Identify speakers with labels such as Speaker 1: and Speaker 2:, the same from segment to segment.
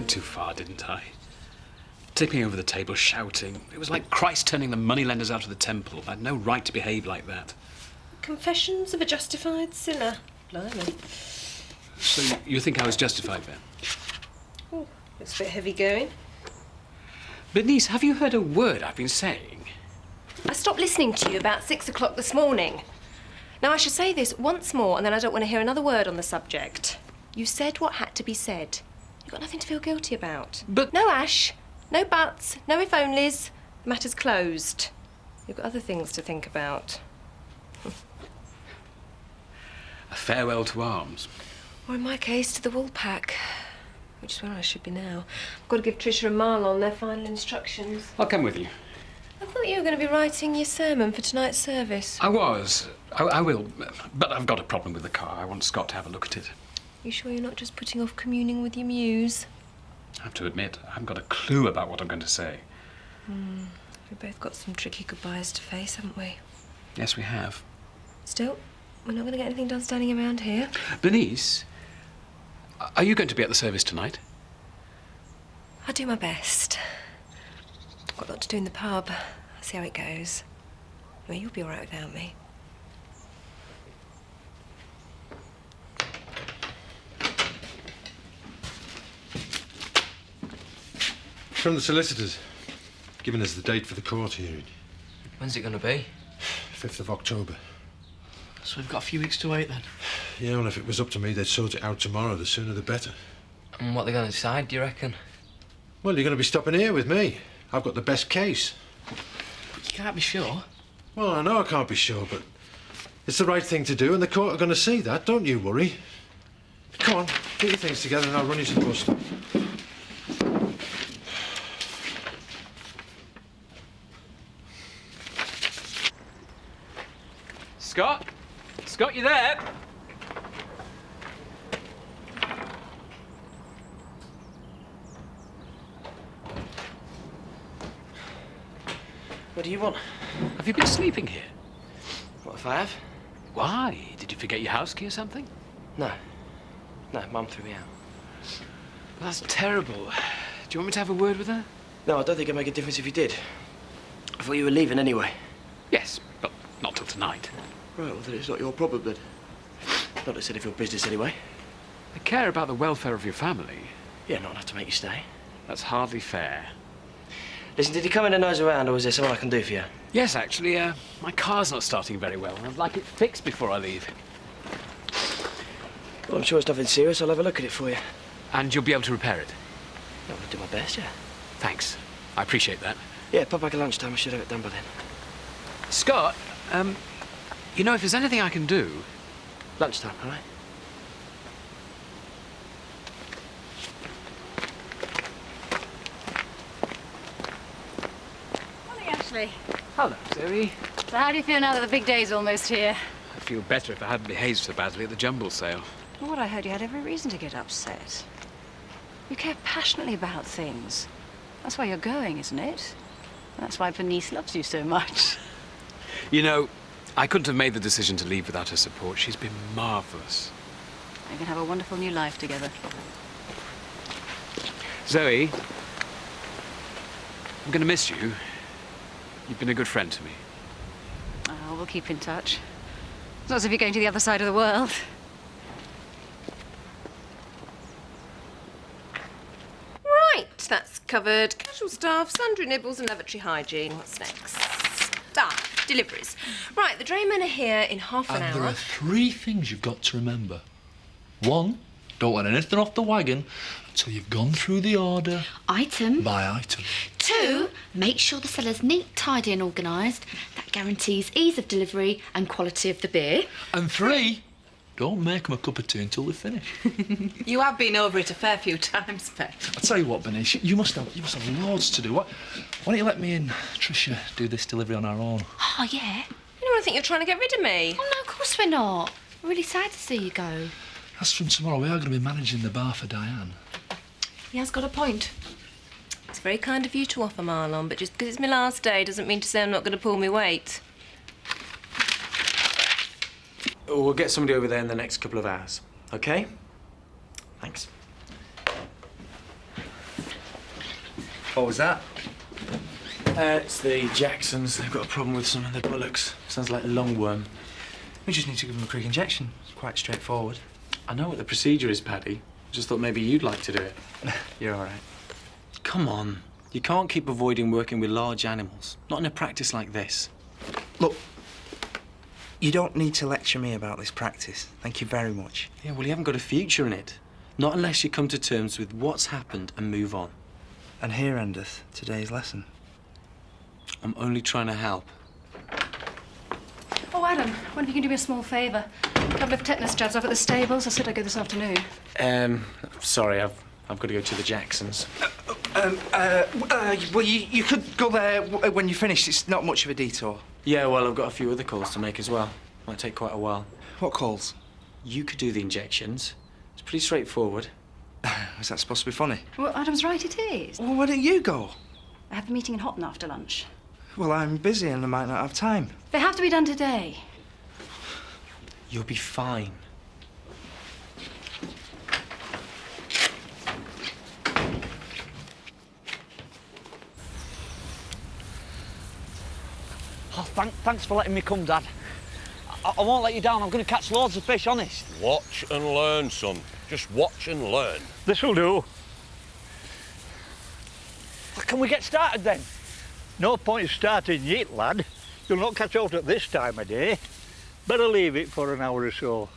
Speaker 1: went too far, didn't I? Tipping over the table, shouting. It was like Christ turning the moneylenders out of the temple. I had no right to behave like that.
Speaker 2: Confessions of a justified sinner. Blimey.
Speaker 1: So you think I was justified then?
Speaker 2: Oh, looks a bit heavy going.
Speaker 1: Bernice, have you heard a word I've been saying?
Speaker 2: I stopped listening to you about 6 o'clock this morning. Now, I should say this once more, and then I don't want to hear another word on the subject. You said what had to be said. You've got nothing to feel guilty about.
Speaker 1: But...
Speaker 2: No Ash, no buts, no if-onlys. The matter's closed. You've got other things to think about.
Speaker 1: A farewell to arms.
Speaker 2: Or in my case, to the wool pack. Which is where I should be now. I've got to give Tricia and Marlon their final instructions.
Speaker 1: I'll come with you.
Speaker 2: I thought you were going to be writing your sermon for tonight's service.
Speaker 1: I was. I will. But I've got a problem with the car. I want Scott to have a look at it.
Speaker 2: You sure you're not just putting off communing with your muse?
Speaker 1: I have to admit, I haven't got a clue about what I'm going to say.
Speaker 2: We've both got some tricky goodbyes to face, haven't we?
Speaker 1: Yes, we have.
Speaker 2: Still, we're not going to get anything done standing around here.
Speaker 1: Bernice, are you going to be at the service tonight?
Speaker 2: I'll do my best. I've got a lot to do in the pub. I'll see how it goes. I mean, you'll be all right without me.
Speaker 3: From the solicitors, giving us the date for the court hearing.
Speaker 4: When's it going to be?
Speaker 3: 5th of October.
Speaker 4: So we've got a few weeks to wait then?
Speaker 3: Yeah, well, if it was up to me, they'd sort it out tomorrow. The sooner the better.
Speaker 4: And what they're going to decide, do you reckon?
Speaker 3: Well, you're going to be stopping here with me. I've got the best case.
Speaker 4: But you can't be sure.
Speaker 3: Well, I know I can't be sure, but it's the right thing to do, and the court are going to see that. Don't you worry. Come on, get your things together and I'll run you to the bus stop.
Speaker 1: Scott? Scott, you there?
Speaker 4: What do you want?
Speaker 1: Have you been sleeping here?
Speaker 4: What if I have?
Speaker 1: Why? Did you forget your house key or something?
Speaker 4: No. No, Mum threw me out.
Speaker 1: Well, that's terrible. Do you want me to have a word with her?
Speaker 4: No, I don't think it'd make a difference if you did. I thought you were leaving anyway.
Speaker 1: Yes, but not till tonight.
Speaker 4: Right, well, then it's not your problem, then. Not it's any of your business, anyway.
Speaker 1: I care about the welfare of your family.
Speaker 4: Yeah, not enough to make you stay.
Speaker 1: That's hardly fair.
Speaker 4: Listen, did you come in and nose around, or is there something I can do for you?
Speaker 1: Yes, actually, my car's not starting very well. I'd like it fixed before I leave.
Speaker 4: Well, I'm sure it's nothing serious. I'll have a look at it for you.
Speaker 1: And you'll be able to repair it?
Speaker 4: I'll do my best, yeah.
Speaker 1: Thanks. I appreciate that.
Speaker 4: Yeah, pop back at lunchtime. I should have it done by then.
Speaker 1: Scott, you know, if there's anything I can do...
Speaker 4: Lunchtime, all right?
Speaker 5: Morning, Ashley.
Speaker 1: Hello, Zoe.
Speaker 5: So how do you feel now that the big day's almost here?
Speaker 1: I'd feel better if I hadn't behaved so badly at the jumble sale.
Speaker 5: From what I heard, you had every reason to get upset. You care passionately about things. That's why you're going, isn't it? That's why Bernice loves you so much.
Speaker 1: You know, I couldn't have made the decision to leave without her support. She's been marvellous.
Speaker 5: You can have a wonderful new life together.
Speaker 1: Zoe, I'm going to miss you. You've been a good friend to me.
Speaker 5: Oh, we'll keep in touch. It's not as if you're going to the other side of the world.
Speaker 2: Right, that's covered. Casual staff, sundry nibbles and lavatory hygiene. What's next? Deliveries. Right, the draymen are here in half an
Speaker 6: And
Speaker 2: hour.
Speaker 6: there are 3 things you've got to remember. 1, don't let anything off the wagon until you've gone through the order.
Speaker 7: Item.
Speaker 6: By item.
Speaker 7: 2, make sure the cellar's neat, tidy and organised. That guarantees ease of delivery and quality of the beer.
Speaker 6: And 3, don't make them a cup of tea until they finish.
Speaker 8: You have been over it a fair few times, Pet.
Speaker 6: I tell you what, Bernice, you must have loads to do. Why don't you let me and Tricia do this delivery on our own?
Speaker 7: Oh, yeah?
Speaker 2: You know, I think you're trying to get rid of me.
Speaker 7: Oh, no, of course we're not. We're really sad to see you go.
Speaker 6: As from tomorrow, we are going to be managing the bar for Diane.
Speaker 2: He has got a point. It's very kind of you to offer, Marlon, but just because it's my last day doesn't mean to say I'm not going to pull me weight.
Speaker 4: We'll get somebody over there in the next couple of hours, OK? Thanks.
Speaker 9: What was that?
Speaker 10: It's the Jacksons. They've got a problem with some of their bullocks. Sounds like a lungworm. We just need to give them a quick injection. It's quite straightforward.
Speaker 1: I know what the procedure is, Paddy. Just thought maybe you'd like to do it.
Speaker 10: You're all right. Come on. You can't keep avoiding working with large animals. Not in a practice like this.
Speaker 9: Look, you don't need to lecture me about this practice. Thank you very much.
Speaker 10: Yeah, well, you haven't got a future in it. Not unless you come to terms with what's happened and move on.
Speaker 9: And here endeth today's lesson.
Speaker 10: I'm only trying to help.
Speaker 5: Oh, Adam, wonder if you can do me a small favour. A couple of tetanus jabs up at the stables. I said I'd go this afternoon.
Speaker 10: Sorry, I've got to go to the Jacksons.
Speaker 9: Well, you could go there when you finish. It's not much of a detour.
Speaker 10: Yeah, well, I've got a few other calls to make as well. Might take quite a while.
Speaker 9: What calls?
Speaker 10: You could do the injections. It's pretty straightforward.
Speaker 9: Is that supposed to be funny?
Speaker 5: Well, Adam's right, it is.
Speaker 9: Well, why don't you go?
Speaker 5: I have a meeting in Houghton after lunch.
Speaker 9: Well, I'm busy and I might not have time.
Speaker 5: They have to be done today.
Speaker 10: You'll be fine.
Speaker 11: Oh, thanks for letting me come, Dad. I won't let you down. I'm going to catch loads of fish, honest.
Speaker 12: Watch and learn, son. Just watch and learn.
Speaker 11: This'll do. Well, can we get started then?
Speaker 13: No point in starting yet, lad. You'll not catch out at this time of day. Better leave it for an hour or so.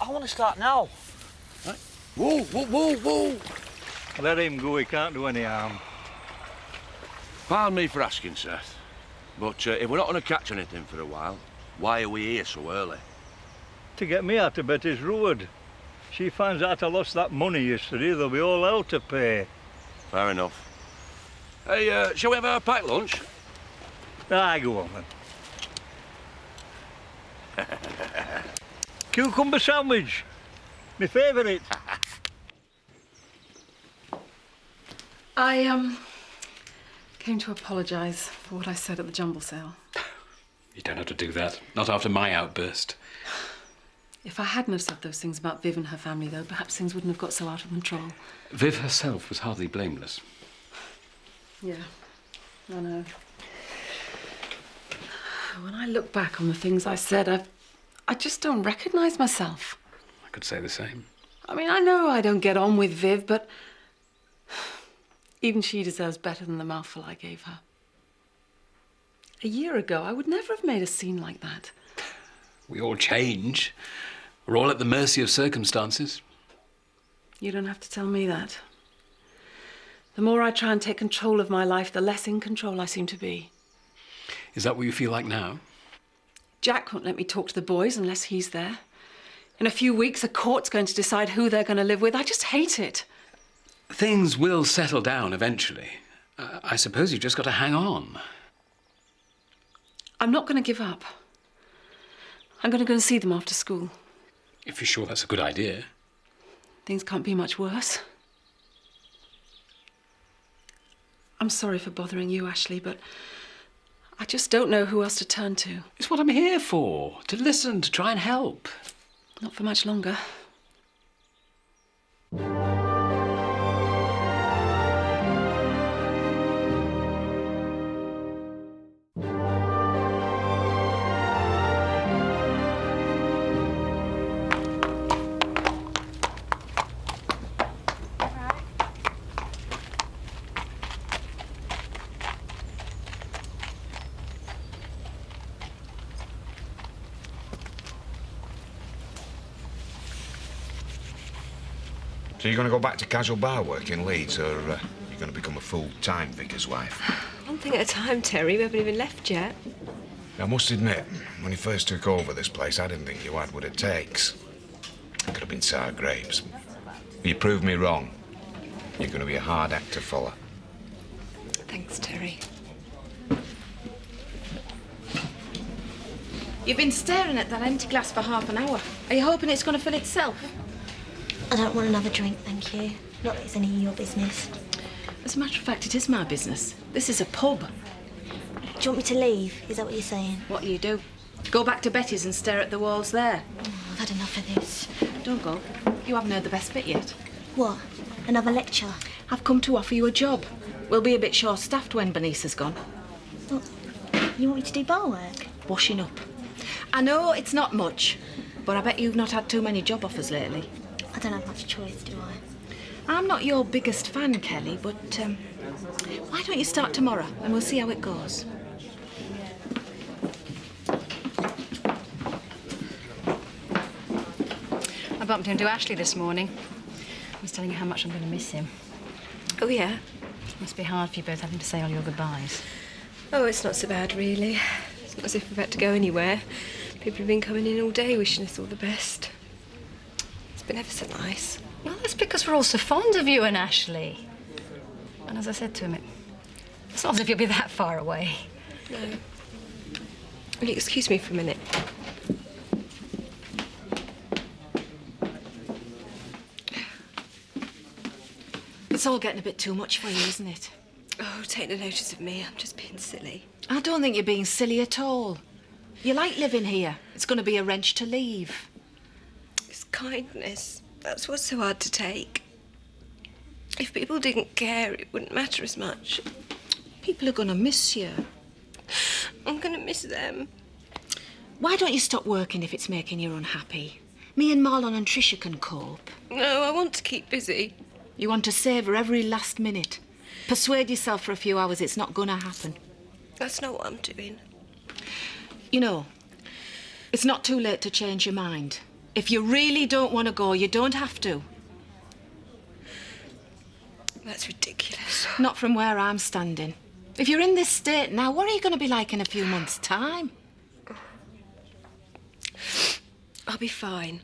Speaker 11: I want to start now.
Speaker 12: Right. Whoa, whoa, whoa, whoa.
Speaker 13: Let him go, he can't do any harm.
Speaker 12: Pardon me for asking, Seth, but if we're not going to catch anything for a while, why are we here so early?
Speaker 13: To get me out of Betty's road. She finds out I lost that money yesterday, there'll be all hell to pay.
Speaker 12: Fair enough. Hey, shall we have our packed lunch?
Speaker 13: Aye, go on then. Cucumber sandwich. My favourite.
Speaker 8: I came to apologise for what I said at the jumble sale.
Speaker 1: You don't have to do that. Not after my outburst.
Speaker 8: If I hadn't have said those things about Viv and her family, though, perhaps things wouldn't have got so out of control.
Speaker 1: Viv herself was hardly blameless.
Speaker 8: Yeah, I know. When I look back on the things I said, I just don't recognise myself.
Speaker 1: I could say the same.
Speaker 8: I mean, I know I don't get on with Viv, but even she deserves better than the mouthful I gave her. A year ago, I would never have made a scene like that.
Speaker 1: We all change. We're all at the mercy of circumstances.
Speaker 8: You don't have to tell me that. The more I try and take control of my life, the less in control I seem to be.
Speaker 1: Is that what you feel like now?
Speaker 8: Jack won't let me talk to the boys unless he's there. In a few weeks, a court's going to decide who they're going to live with. I just hate it.
Speaker 1: Things will settle down eventually. I suppose you've just got to hang on.
Speaker 8: I'm not going to give up. I'm going to go and see them after school.
Speaker 1: If you're sure that's a good idea.
Speaker 8: Things can't be much worse. I'm sorry for bothering you, Ashley, but I just don't know who else to turn to.
Speaker 1: It's what I'm here for. To listen, to try and help.
Speaker 8: Not for much longer.
Speaker 14: So you're going to go back to casual bar work in Leeds, or you're going to become a full-time vicar's wife?
Speaker 2: One thing at a time, Terry. We haven't even left yet.
Speaker 14: I must admit, when you first took over this place, I didn't think you had what it takes. It could have been sour grapes. But you proved me wrong. You're going to be a hard act to follow.
Speaker 2: Thanks, Terry.
Speaker 15: You've been staring at that empty glass for half an hour. Are you hoping it's going to fill itself?
Speaker 16: I don't want another drink, thank you. Not that it's any of your business.
Speaker 15: As a matter of fact, it is my business. This is a pub.
Speaker 16: Do you want me to leave? Is that what you're saying?
Speaker 15: What do you do? Go back to Betty's and stare at the walls there.
Speaker 16: Oh, I've had enough of this.
Speaker 15: Don't go. You haven't heard the best bit yet.
Speaker 16: What? Another lecture?
Speaker 15: I've come to offer you a job. We'll be a bit short-staffed when Bernice gone.
Speaker 16: Well, you want me to do bar work?
Speaker 15: Washing up. I know it's not much, but I bet you've not had too many job offers lately.
Speaker 16: I don't have much choice, do I?
Speaker 15: I'm not your biggest fan, Kelly, but why don't you start tomorrow and we'll see how it goes.
Speaker 5: I bumped into Ashley this morning. I was telling you how much I'm going to miss him.
Speaker 2: Oh, yeah?
Speaker 5: Must be hard for you both having to say all your goodbyes.
Speaker 2: Oh, it's not so bad, really. It's not as if we've had to go anywhere. People have been coming in all day wishing us all the best. It's been ever so nice.
Speaker 5: Well, that's because we're all so fond of you and Ashley. And as I said to him, it's not as if you'll be that far away.
Speaker 2: No. Will you excuse me for a minute?
Speaker 15: It's all getting a bit too much for you, isn't it?
Speaker 2: Oh, take no notice of me. I'm just being silly.
Speaker 15: I don't think you're being silly at all. You like living here. It's going to be a wrench to leave.
Speaker 2: It's kindness. That's what's so hard to take. If people didn't care, it wouldn't matter as much.
Speaker 15: People are going to miss you.
Speaker 2: I'm going to miss them.
Speaker 15: Why don't you stop working if it's making you unhappy? Me and Marlon and Tricia can cope.
Speaker 2: No, I want to keep busy.
Speaker 15: You want to savour every last minute. Persuade yourself for a few hours it's not going to happen.
Speaker 2: That's not what I'm doing.
Speaker 15: You know, it's not too late to change your mind. If you really don't want to go, you don't have to.
Speaker 2: That's ridiculous.
Speaker 15: Not from where I'm standing. If you're in this state now, what are you going to be like in a few months' time?
Speaker 2: I'll be fine.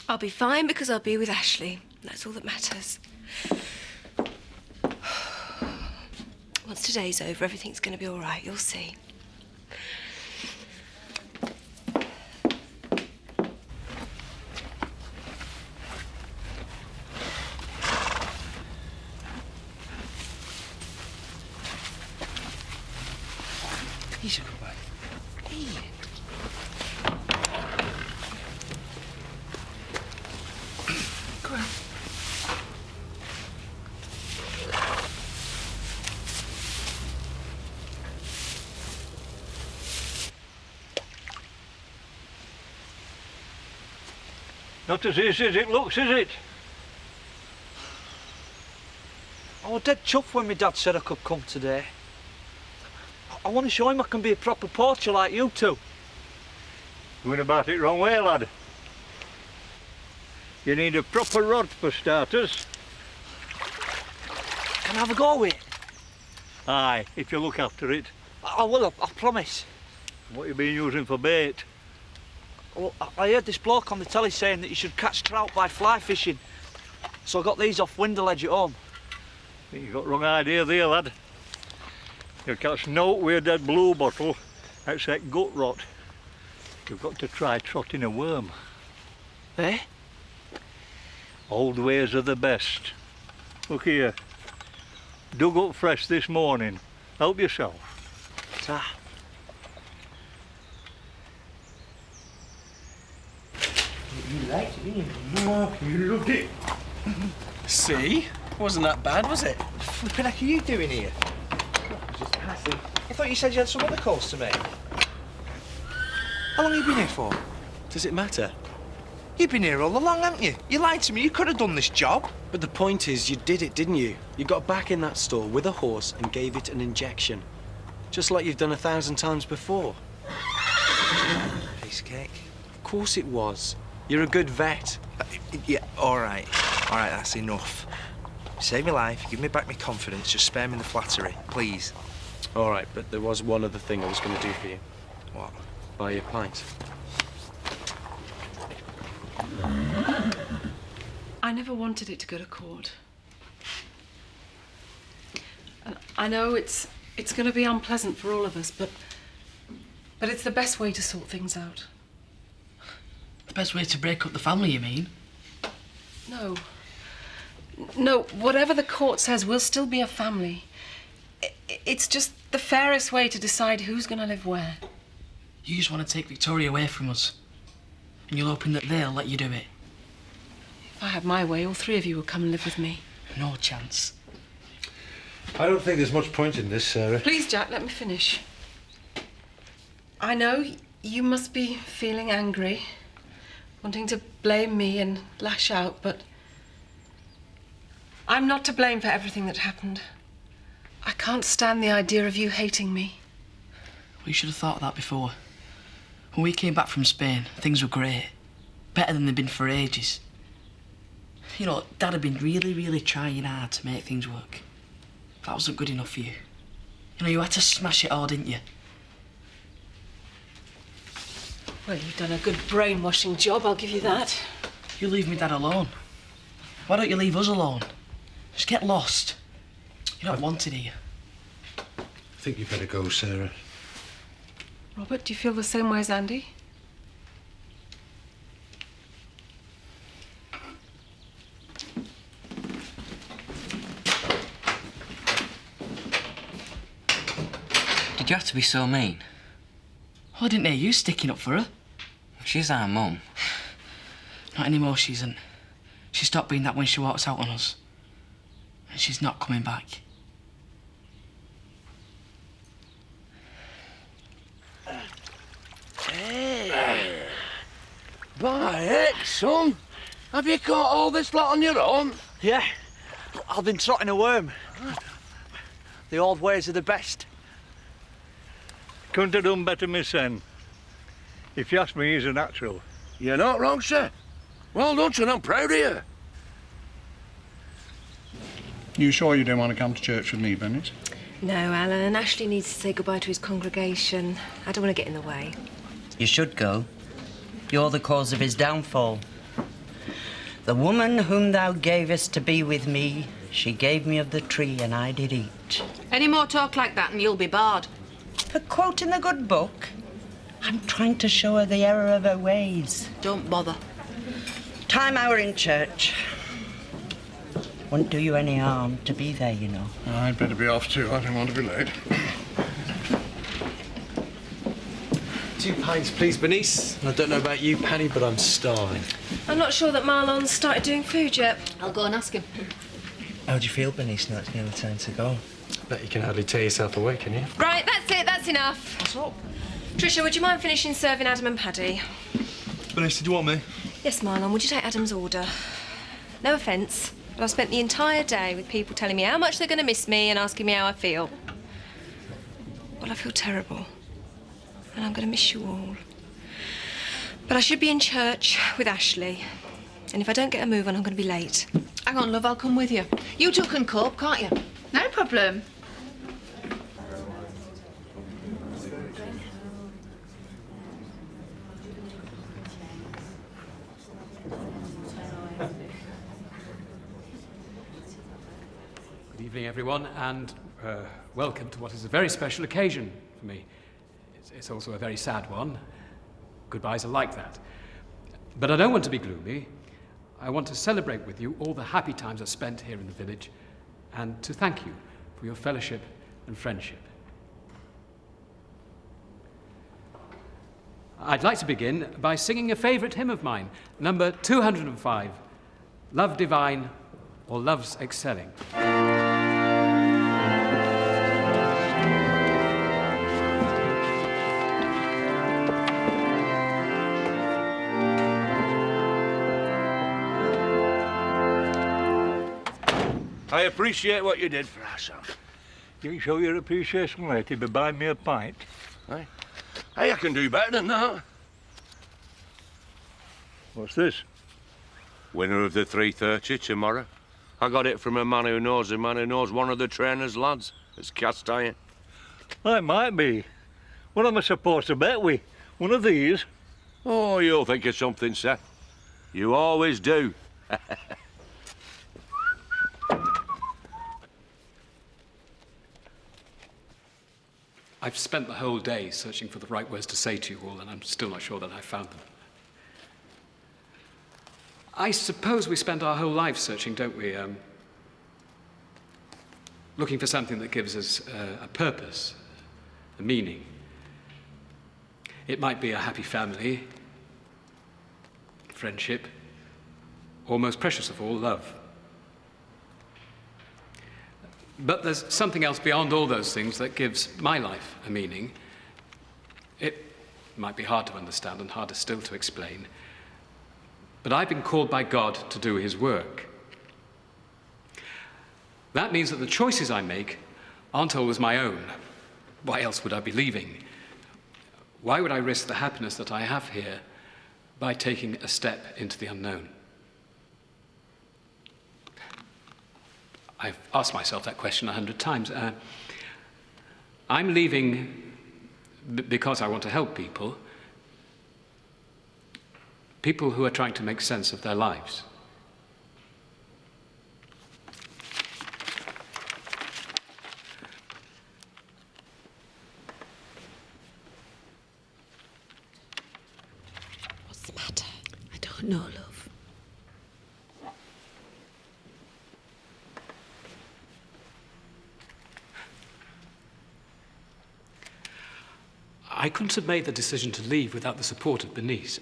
Speaker 2: I'll be fine because I'll be with Ashley. That's all that matters. Once today's over, everything's going to be all right. You'll see.
Speaker 10: You should go back.
Speaker 2: Ian.
Speaker 10: Go on.
Speaker 13: Not as easy as it looks, is it?
Speaker 11: I was dead chuffed when my dad said I could come today. I want to show him I can be a proper poacher like you two.
Speaker 13: Going about it wrong way, lad. You need a proper rod for starters.
Speaker 11: Can I have a go with it?
Speaker 13: Aye, if you look after it.
Speaker 11: I will, I promise.
Speaker 13: What you been using for bait?
Speaker 11: Well, I heard this bloke on the telly saying that you should catch trout by fly fishing. So I got these off Window Edge at home.
Speaker 13: I think you got the wrong idea there, lad. You catch nought with a dead blue bottle, except gut rot. You've got to try trotting a worm.
Speaker 11: Eh?
Speaker 13: Old ways are the best. Look here. Dug up fresh this morning. Help yourself.
Speaker 11: Ta.
Speaker 10: You liked it, didn't you? Oh, you loved it. See? Wasn't that bad, was it?
Speaker 4: Flipping heck are you doing here?
Speaker 10: Just passing.
Speaker 4: I thought you said you had some other calls to make. How long have you been here for?
Speaker 10: Does it matter?
Speaker 4: You've been here all along, haven't you? You lied to me. You could have done this job.
Speaker 10: But the point is, you did it, didn't you? You got back in that store with a horse and gave it an injection. Just like you've done 1,000 times before.
Speaker 4: Piece of cake.
Speaker 10: Of course it was. You're a good vet.
Speaker 4: Yeah, all right. All right, that's enough. Save my life, give me back my confidence, just spare me the flattery, please.
Speaker 10: All right, but there was one other thing I was going to do for you.
Speaker 4: What?
Speaker 10: Buy you a pint.
Speaker 8: I never wanted it to go to court. And I know it's going to be unpleasant for all of us, but it's the best way to sort things out.
Speaker 17: The best way to break up the family, you mean?
Speaker 8: No, whatever the court says, we'll still be a family. It's just the fairest way to decide who's going to live where.
Speaker 17: You just want to take Victoria away from us. And you're hoping that they'll let you do it.
Speaker 8: If I had my way, all three of you would come and live with me.
Speaker 17: No chance.
Speaker 3: I don't think there's much point in this, Sarah.
Speaker 8: Please, Jack, let me finish. I know you must be feeling angry, wanting to blame me and lash out, but I'm not to blame for everything that happened. I can't stand the idea of you hating me.
Speaker 17: We should have thought of that before. When we came back from Spain, things were great. Better than they'd been for ages. You know, Dad had been really, really trying hard to make things work. But that wasn't good enough for you. You know, you had to smash it all, didn't you?
Speaker 8: Well, you've done a good brainwashing job, I'll give you that.
Speaker 17: You leave me, Dad, alone. Why don't you leave us alone? Just get lost. You're not wanted here.
Speaker 3: I think you better go, Sarah.
Speaker 8: Robert, do you feel the same way as Andy?
Speaker 18: Did you have to be so mean?
Speaker 17: Oh, I didn't hear you sticking up for her.
Speaker 18: She's our mum.
Speaker 17: Not anymore, she isn't. She stopped being that when she walks out on us. And she's not coming back.
Speaker 12: Hey. By heck, son. Have you caught all this lot on your own?
Speaker 11: Yeah. I've been trotting a worm. The old ways are the best.
Speaker 13: Couldn't have done better, Miss Sen. If you ask me, he's a natural.
Speaker 12: You're not wrong, sir. Well done, son. I'm proud of you.
Speaker 19: You sure you don't want to come to church with me, Bennett?
Speaker 2: No, Alan. Ashley needs to say goodbye to his congregation. I don't want to get in the way.
Speaker 20: You should go. You're the cause of his downfall. The woman whom thou gavest to be with me, she gave me of the tree and I did eat.
Speaker 15: Any more talk like that and you'll be barred.
Speaker 20: For quoting the good book, I'm trying to show her the error of her ways.
Speaker 15: Don't bother.
Speaker 20: Time hour in church. Won't do you any harm to be there, you know.
Speaker 19: I'd better be off too. I don't want to be late.
Speaker 1: 2 pints, please, Bernice. I don't know about you, Paddy, but I'm starving.
Speaker 2: I'm not sure that Marlon's started doing food yet.
Speaker 15: I'll go and ask him.
Speaker 4: How do you feel, Bernice, now it's nearly time to go?
Speaker 1: Bet you can hardly tear yourself away, can you?
Speaker 2: Right, that's it. That's enough.
Speaker 8: What's up?
Speaker 2: Tricia, would you mind finishing serving Adam and Paddy?
Speaker 6: Bernice, did you want me?
Speaker 2: Yes, Marlon. Would you take Adam's order? No offence, but I've spent the entire day with people telling me how much they're going to miss me and asking me how I feel. Well, I feel terrible. And I'm going to miss you all. But I should be in church with Ashley. And if I don't get a move on, I'm going to be late.
Speaker 15: Hang on, love, I'll come with you. You two can cope, can't you?
Speaker 7: No problem.
Speaker 1: Good evening, everyone, and welcome to what is a very special occasion for me. It's also a very sad one. Goodbyes are like that. But I don't want to be gloomy. I want to celebrate with you all the happy times I've spent here in the village and to thank you for your fellowship and friendship. I'd like to begin by singing a favourite hymn of mine, number 205, Love Divine or Love's Excelling.
Speaker 12: I appreciate what you did for our son.
Speaker 13: You can show your appreciation later by buying me a pint.
Speaker 12: Hey, I can do better than that.
Speaker 13: What's this?
Speaker 12: Winner of the 3:30 tomorrow. I got it from a man who knows one of the trainer's lads. It's cast iron.
Speaker 13: I might be. What am I supposed to bet with? One of these?
Speaker 12: Oh, you'll think of something, Seth. You always do.
Speaker 1: I've spent the whole day searching for the right words to say to you all, and I'm still not sure that I've found them. I suppose we spend our whole lives searching, don't we? Looking for something that gives us a purpose, a meaning. It might be a happy family, friendship, or most precious of all, love. But there's something else beyond all those things that gives my life a meaning. It might be hard to understand and harder still to explain, but I've been called by God to do his work. That means that the choices I make aren't always my own. Why else would I be leaving? Why would I risk the happiness that I have here by taking a step into the unknown? I've asked myself that question 100 times. I'm leaving because I want to help people who are trying to make sense of their lives.
Speaker 15: What's the matter? I don't know, love.
Speaker 1: I couldn't have made the decision to leave without the support of Bernice.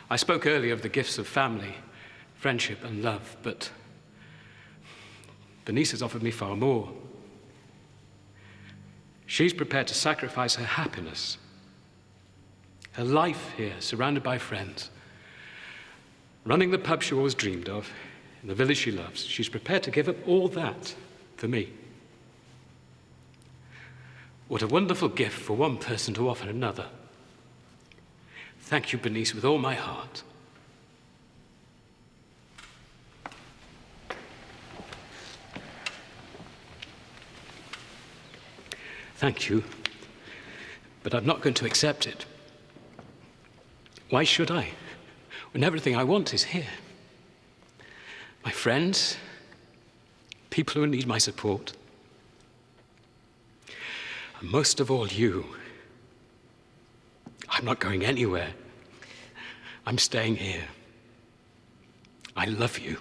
Speaker 1: I spoke earlier of the gifts of family, friendship and love, but Bernice has offered me far more. She's prepared to sacrifice her happiness, her life here, surrounded by friends, running the pub she always dreamed of, in the village she loves. She's prepared to give up all that for me. What a wonderful gift for one person to offer another. Thank you, Bernice, with all my heart. Thank you, but I'm not going to accept it. Why should I, when everything I want is here? My friends, people who need my support. And most of all, you. I'm not going anywhere. I'm staying here. I love you.